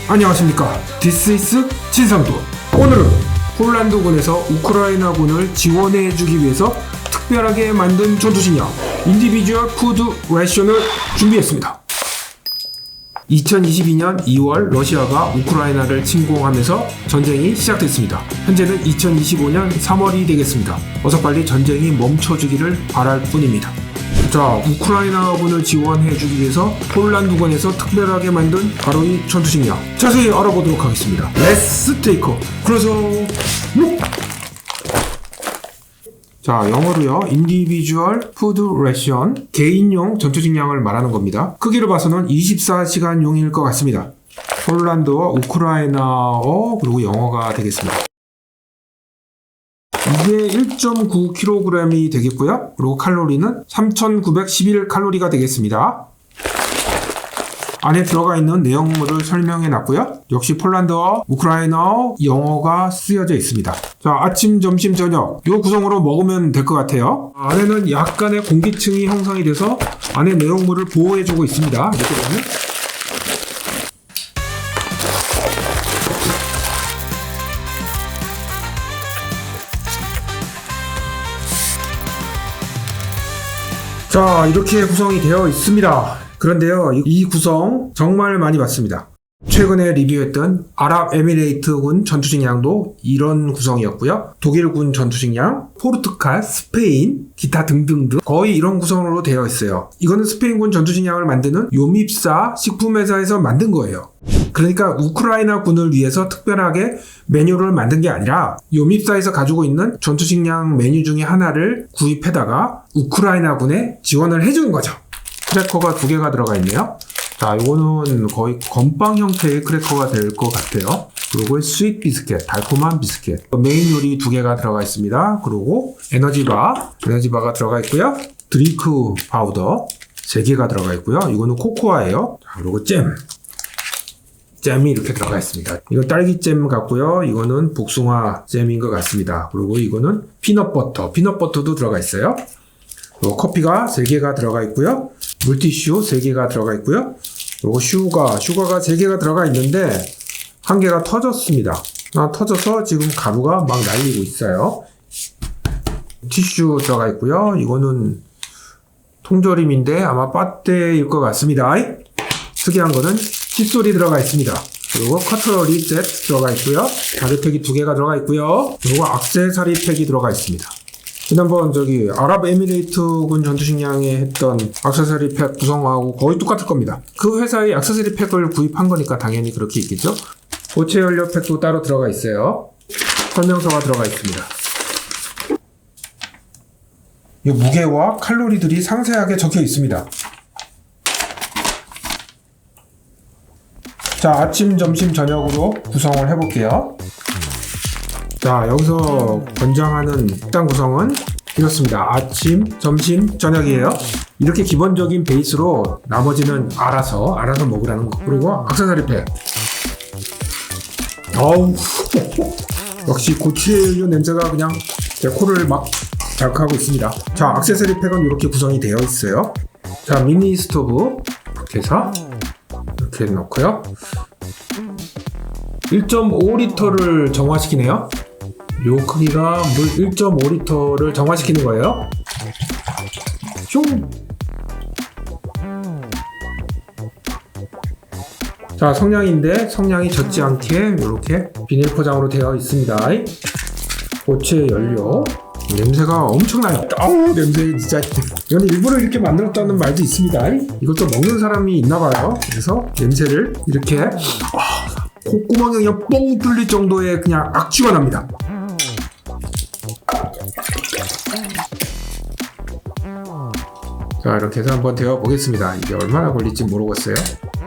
안녕하십니까. This is 진상도. 오늘은 폴란드군에서 우크라이나군을 지원해주기 위해서 특별하게 만든 전투식량 인디비주얼 푸드 레션을 준비했습니다. 2022년 2월 러시아가 우크라이나를 침공하면서 전쟁이 시작됐습니다. 현재는 2025년 3월이 되겠습니다. 어서 빨리 전쟁이 멈춰주기를 바랄 뿐입니다. 자, 우크라이나군을 지원해주기 위해서 폴란드군에서 특별하게 만든 바로 이 전투식량 자세히 알아보도록 하겠습니다. Let's take a closer look. 자, 영어로요. Individual Food Ration, 개인용 전투식량을 말하는 겁니다. 크기를 봐서는 24시간용일 것 같습니다. 폴란드어, 우크라이나어, 그리고 영어가 되겠습니다. 이게 1.9kg이 되겠고요. 그리고 칼로리는 3911칼로리가 되겠습니다. 안에 들어가 있는 내용물을 설명해 놨고요. 역시 폴란드어, 우크라이나어, 영어가 쓰여져 있습니다. 자, 아침, 점심, 저녁 이 구성으로 먹으면 될 것 같아요. 안에는 약간의 공기층이 형성이 돼서 안에 내용물을 보호해주고 있습니다. 이렇게 보면 자, 이렇게 구성이 되어 있습니다. 그런데요, 이 구성 정말 많이 봤습니다. 최근에 리뷰했던 아랍에미레이트군 전투식량도 이런 구성이었고요. 독일군 전투식량, 포르투갈, 스페인, 기타 등등등 거의 이런 구성으로 되어 있어요. 이거는 스페인군 전투식량을 만드는 요밉사 식품회사에서 만든 거예요. 그러니까 우크라이나 군을 위해서 특별하게 메뉴를 만든 게 아니라 요밉사에서 가지고 있는 전투식량 메뉴 중에 하나를 구입해다가 우크라이나 군에 지원을 해주는 거죠. 크래커가 2개가 들어가 있네요. 자, 이거는 거의 건빵 형태의 크래커가 될 것 같아요. 그리고 스윗 비스켓, 달콤한 비스켓. 메인 요리 2개가 들어가 있습니다. 그리고 에너지바가 들어가 있고요. 드링크 파우더 3개가 들어가 있고요. 이거는 코코아예요. 자, 그리고 잼이 이렇게 들어가 있습니다. 이건 딸기잼 같고요. 이거는 복숭아 잼인 것 같습니다. 그리고 이거는 피넛버터도 들어가 있어요. 그리고 커피가 3개가 들어가 있고요. 물티슈 3개가 들어가 있고요. 그리고 슈가가 3개가 들어가 있는데 1개가 터졌습니다. 터져서 지금 가루가 막 날리고 있어요. 티슈 들어가 있고요. 이거는 통조림인데 아마 빠떼일 것 같습니다. 특이한 거는 칫솔이 들어가 있습니다. 그리고 커터러리 셋 들어가 있고요. 가루팩이 2개가 들어가 있고요. 그리고 액세서리 팩이 들어가 있습니다. 지난번 아랍에미레이트군 전투식량에 했던 액세서리 팩 구성하고 거의 똑같을 겁니다. 그 회사의 액세서리 팩을 구입한 거니까 당연히 그렇게 있겠죠. 고체 연료 팩도 따로 들어가 있어요. 설명서가 들어가 있습니다. 이 무게와 칼로리들이 상세하게 적혀 있습니다. 자, 아침, 점심, 저녁으로 구성을 해볼게요. 자, 여기서 권장하는 식단 구성은 이렇습니다. 아침, 점심, 저녁이에요. 이렇게 기본적인 베이스로 나머지는 알아서 먹으라는 거. 그리고 액세서리 팩. 어우, 역시 고추의 냄새가 그냥 제 코를 막 자극하고 있습니다. 자, 액세서리 팩은 이렇게 구성이 되어 있어요. 자, 미니 스토브 이렇게 해서 이렇게 넣고요. 1.5리터를 정화시키네요. 요 크기가 물 1.5리터를 정화시키는 거예요. 슝! 자, 성냥이 젖지 않게 이렇게 비닐 포장으로 되어 있습니다. 고체 연료. 냄새가 엄청나요. 냄새 진짜. 이건 일부러 이렇게 만들었다는 말도 있습니다. 이것도 먹는 사람이 있나봐요. 그래서 냄새를 이렇게 콧구멍이 그냥 뻥 뚫릴 정도의 그냥 악취가 납니다. 자, 이렇게 해서 한번 데워 보겠습니다. 이게 얼마나 걸릴지 모르겠어요.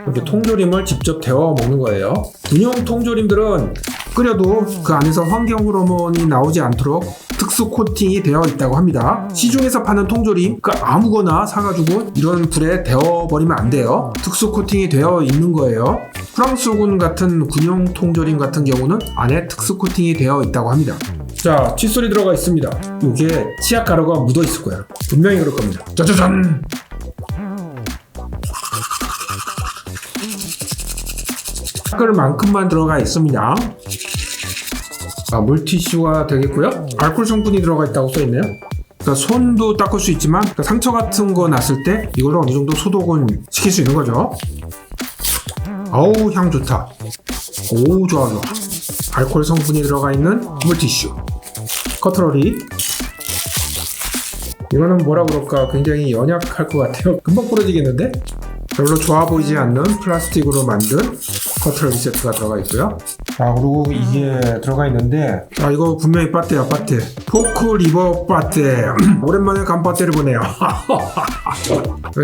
이렇게 통조림을 직접 데워 먹는 거예요. 군용 통조림들은 끓여도 그 안에서 환경 호르몬이 나오지 않도록 특수 코팅이 되어 있다고 합니다. 시중에서 파는 통조림 아무거나 사가지고 이런 불에 데워버리면 안 돼요. 특수 코팅이 되어 있는 거예요. 프랑스군 같은 군용 통조림 같은 경우는 안에 특수 코팅이 되어 있다고 합니다. 자, 칫솔이 들어가 있습니다. 이게 치약 가루가 묻어 있을 거예요. 분명히 그럴 겁니다. 짜자잔! 만큼만 들어가 있습니다. 물티슈가 되겠고요. 알코올 성분이 들어가 있다고 써있네요. 그러니까 손도 닦을 수 있지만 그러니까 상처 같은 거 났을 때 이거를 어느 정도 소독은 시킬 수 있는 거죠. 아우 향 좋다. 오 좋아. 알코올 성분이 들어가 있는 물티슈. 커트러리. 이거는 뭐라 그럴까 굉장히 연약할 것 같아요. 금방 부러지겠는데? 별로 좋아 보이지 않는 플라스틱으로 만든 커트러리 세트가 들어가 있고요. 그리고 이게 들어가 있는데 이거 분명히 빠떼야 빠떼. 포크 리버 빠떼. 오랜만에 간 빠떼를 보네요.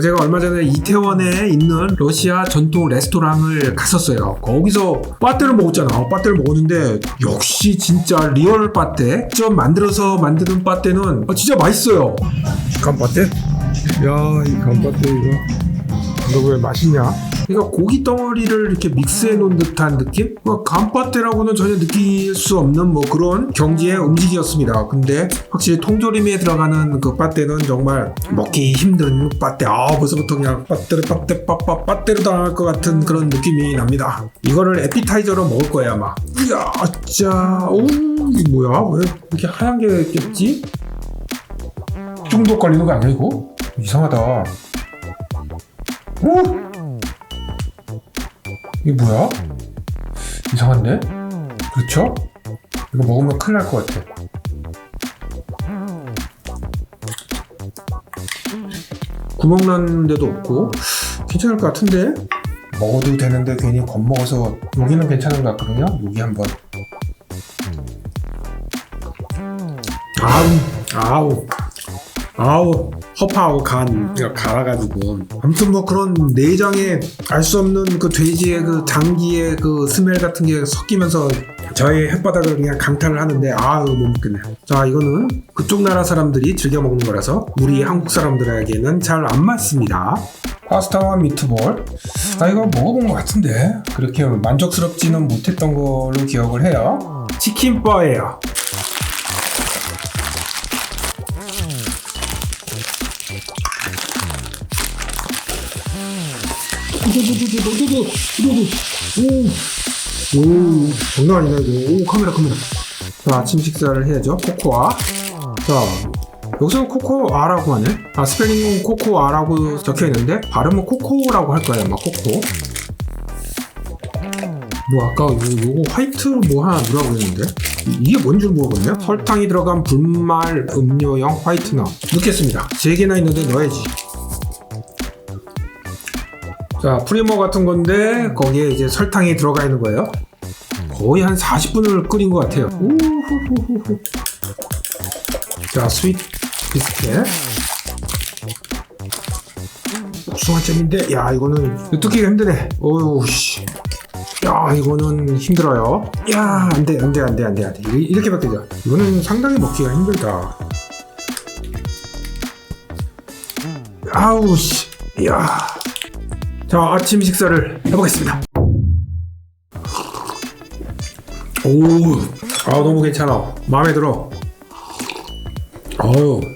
제가 얼마 전에 이태원에 있는 러시아 전통 레스토랑을 갔었어요. 거기서 빠떼를 먹었잖아. 빠떼를 먹었는데 역시 진짜 리얼 빠떼. 직접 만들어서 만드는 빠떼는 진짜 맛있어요. 간 빠떼? 야, 이 간 빠떼 이거 왜 맛있냐? 그러니까 고기 덩어리를 이렇게 믹스해 놓은 듯한 느낌? 간빠떼라고는 전혀 느낄 수 없는 뭐 그런 경지의 음식이었습니다. 근데 확실히 통조림에 들어가는 그 빠떼는 정말 먹기 힘든 빠떼. 벌써부터 그냥 빠떼로 당할 것 같은 그런 느낌이 납니다. 이거를 에피타이저로 먹을 거야 아마. 이야, 짜, 이게 뭐야? 왜 이렇게 하얀 게 있겠지? 중독 걸리는 거 아니야 이거? 이상하다. 이게 뭐야? 이상한데? 그렇죠? 이거 먹으면 큰일 날 것 같아. 구멍 난 데도 없고 괜찮을 것 같은데? 먹어도 되는데 괜히 겁먹어서 여기는 괜찮은 것 같거든요? 여기 한번. 아우 허파하고 간 갈아가지고 아무튼 뭐 그런 내장에 알 수 없는 그 돼지의 그 장기의 그 스멜 같은 게 섞이면서 저의 혓바닥을 그냥 강탈을 하는데 못 먹겠네. 자, 이거는 그쪽 나라 사람들이 즐겨 먹는 거라서 우리 한국 사람들에게는 잘 안 맞습니다. 파스타와 미트볼. 이거 먹어본 것 같은데 그렇게 만족스럽지는 못했던 걸로 기억을 해요. 치킨바예요. 오, 장난 아니네 이거. 오, 카메라. 자, 아침 식사를 해야죠. 코코아. 자, 여기서는 코코아라고 하네. 스펠링은 코코아라고 적혀 있는데 발음은 코코라고 할 거예요 아마. 코코. 아까 요거 화이트 하나 넣으라고 했는데 이게 뭔지 모르겠네요. 설탕이 들어간 분말 음료용 화이트너 넣겠습니다. 3개나 있는데 넣어야지. 자, 프리머 같은 건데 거기에 이제 설탕이 들어가 있는 거예요. 거의 한 40분을 끓인 것 같아요. 우후후후후. 자, 스윗 비스켓. 복숭아잼인데 이거는 뜯기가 힘드네. 씨. 이거는 힘들어요. 안돼. 이렇게밖에 되죠. 이거는 상당히 먹기가 힘들다. 씨. 자, 아침 식사를 해보겠습니다. 너무 괜찮아. 마음에 들어.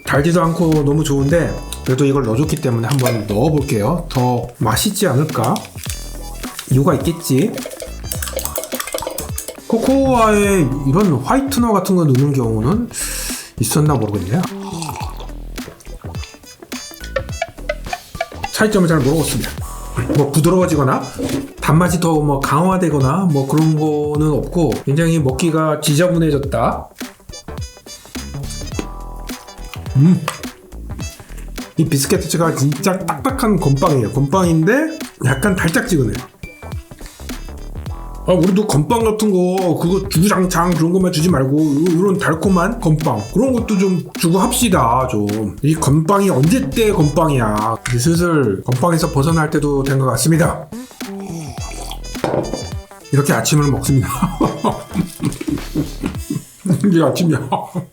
달지도 않고 너무 좋은데 그래도 이걸 넣어줬기 때문에 한번 넣어볼게요. 더 맛있지 않을까? 이유가 있겠지. 코코아에 이런 화이트너 같은 거 넣는 경우는 있었나 모르겠네요. 차이점을 잘 모르겠습니다. 부드러워지거나 단맛이 더 강화되거나 그런 거는 없고 굉장히 먹기가 지저분해졌다. 이 비스켓가 진짜 딱딱한 건빵이에요. 건빵인데 약간 달짝지근해. 우리도 건빵 같은 거 그거 주구장창 그런 것만 주지 말고 이런 달콤한 건빵 그런 것도 좀 주고 합시다. 좀 이 건빵이 언제 때 건빵이야. 슬슬 건빵에서 벗어날 때도 된 것 같습니다. 이렇게 아침을 먹습니다. 이게 아침이야.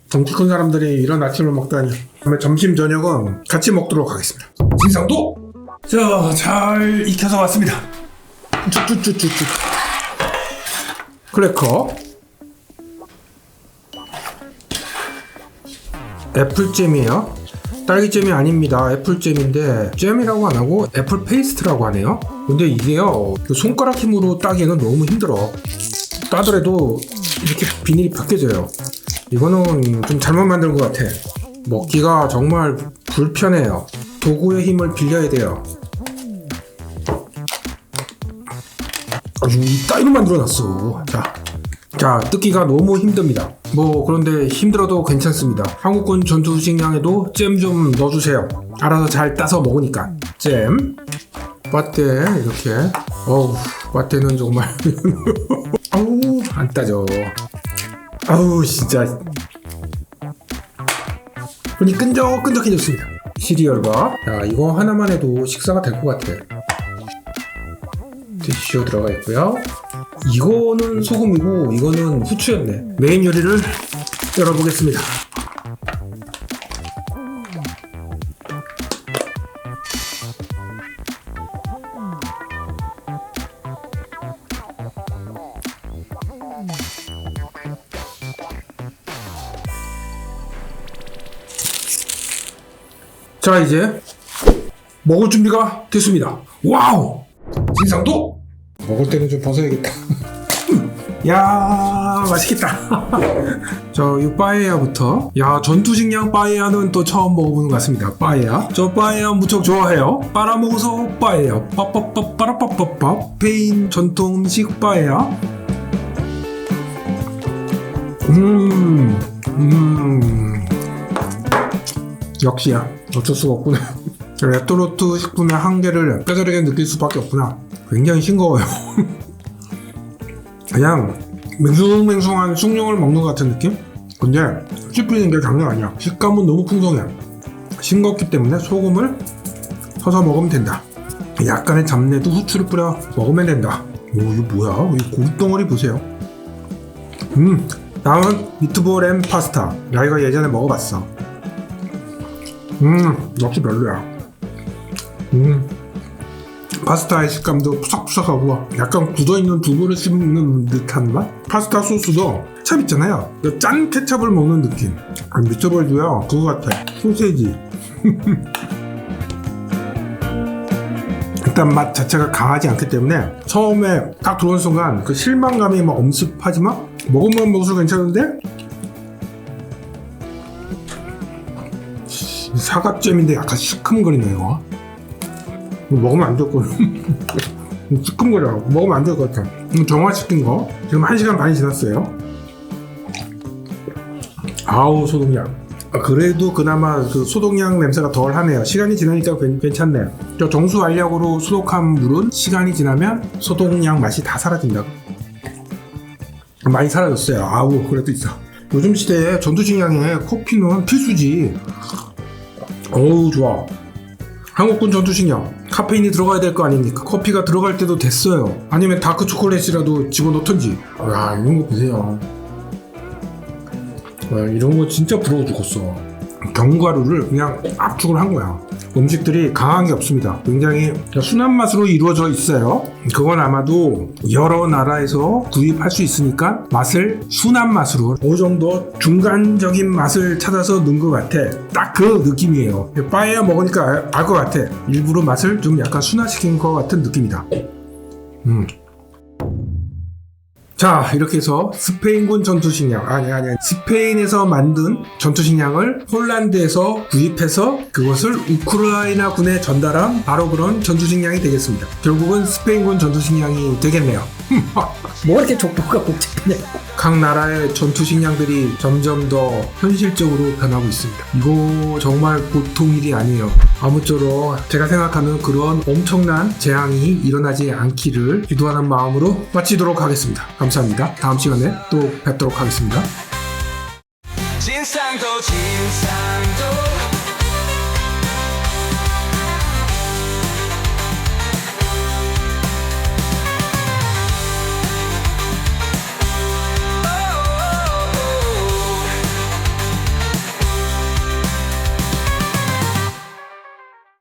덩치 큰 사람들이 이런 아침을 먹다니. 다음에 점심 저녁은 같이 먹도록 하겠습니다. 진상도 잘 익혀서 왔습니다. 쭉쭉쭉쭉쭉. 크래커, 애플잼이에요. 딸기잼이 아닙니다. 애플잼인데 잼이라고 안 하고 애플 페이스트라고 하네요. 근데 이게요, 그 손가락 힘으로 따기에는 너무 힘들어. 따더라도 이렇게 비닐이 벗겨져요. 이거는 좀 잘못 만든 것 같아. 먹기가 정말 불편해요. 도구의 힘을 빌려야 돼요. 아주 이 따위로 만들어놨어. 자, 뜯기가 너무 힘듭니다. 그런데 힘들어도 괜찮습니다. 한국군 전투식량에도 잼 좀 넣어주세요. 알아서 잘 따서 먹으니까. 잼, 빠떼 이렇게. 빠떼는 정말 아우 안 따져. 아우 진짜 손이 끈적끈적해졌습니다. 시리얼과 이거 하나만 해도 식사가 될 것 같아. 티슈 들어가 있고요. 이거는 소금이고 이거는 후추였네. 메인 요리를 열어보겠습니다. 자, 이제 먹을 준비가 됐습니다. 와우! 진상도 먹을 때는 좀 벗어야겠다. 야, 맛있겠다. 자, 이 빠에야부터. 야, 전투식량 빠에야는 또 처음 먹어보는 것 같습니다. 빠에야. 저 빠에야 무척 좋아해요. 빨아먹어서 빠에야. 빠빠빠빠라빠빠빠. 스페인 전통 음식 빠에야. 역시야. 어쩔 수가 없구나. 레토르트 식품의 한계를 뼈저리게 느낄 수밖에 없구나. 굉장히 싱거워요. 그냥 맹숭맹숭한 숭늉을 먹는 것 같은 느낌? 근데 씹히는 게 장난 아니야. 식감은 너무 풍성해. 싱겁기 때문에 소금을 서서 먹으면 된다. 약간의 잡내도 후추를 뿌려 먹으면 된다. 오, 이거 뭐야? 이 고깃덩어리 보세요. 다음은 미트볼 앤 파스타. 나 이거 예전에 먹어봤어. 역시 별로야. 파스타의 식감도 푸석푸석하고 약간 굳어있는 두부를 씹는 듯한 맛? 파스타 소스도 케찹 있잖아요. 짠 케찹을 먹는 느낌. 미트볼도요 그거 같아. 소세지. 일단 맛 자체가 강하지 않기 때문에 처음에 딱 들어온 순간 그 실망감이 막 엄습하지만 먹으면 먹을수록 괜찮은데 사과잼인데 약간 시큼거리네 이거. 먹으면 안 될 거. 시큼거려. 먹으면 안 될 것 같아. 정화시킨 거. 지금 1시간 반이 지났어요. 아우 소독약. 그래도 그나마 그 소독약 냄새가 덜 하네요. 시간이 지나니까 괜찮네요. 저 정수 알약으로 소독한 물은 시간이 지나면 소독약 맛이 다 사라진다. 많이 사라졌어요. 아우 그래도 있어. 요즘 시대에 전투식량에 커피는 필수지. 어우 좋아. 한국군 전투식량 카페인이 들어가야 될 거 아닙니까? 커피가 들어갈 때도 됐어요. 아니면 다크 초콜릿이라도 집어넣던지. 와 이런 거 보세요. 와, 이런 거 진짜 부러워 죽었어. 견과류를 그냥 압축을 한 거야. 음식들이 강한 게 없습니다. 굉장히 순한 맛으로 이루어져 있어요. 그건 아마도 여러 나라에서 구입할 수 있으니까 맛을 순한 맛으로 어느 정도 중간적인 맛을 찾아서 넣은 것 같아. 딱 그 느낌이에요. 빠에야 먹으니까 알 것 같아. 일부러 맛을 좀 약간 순화시킨 것 같은 느낌이다. 자 이렇게 해서 스페인군 전투식량 아니 스페인에서 만든 전투식량을 홀란드에서 구입해서 그것을 우크라이나 군에 전달한 바로 그런 전투식량이 되겠습니다. 결국은 스페인군 전투식량이 되겠네요. 뭐 이렇게 족보가 복잡하냐. 각 나라의 전투식량들이 점점 더 현실적으로 변하고 있습니다. 이거 정말 보통 일이 아니에요. 아무쪼록 제가 생각하는 그런 엄청난 재앙이 일어나지 않기를 기도하는 마음으로 마치도록 하겠습니다. 감사합니다. 다음 시간에 또 뵙도록 하겠습니다. 진상도 진상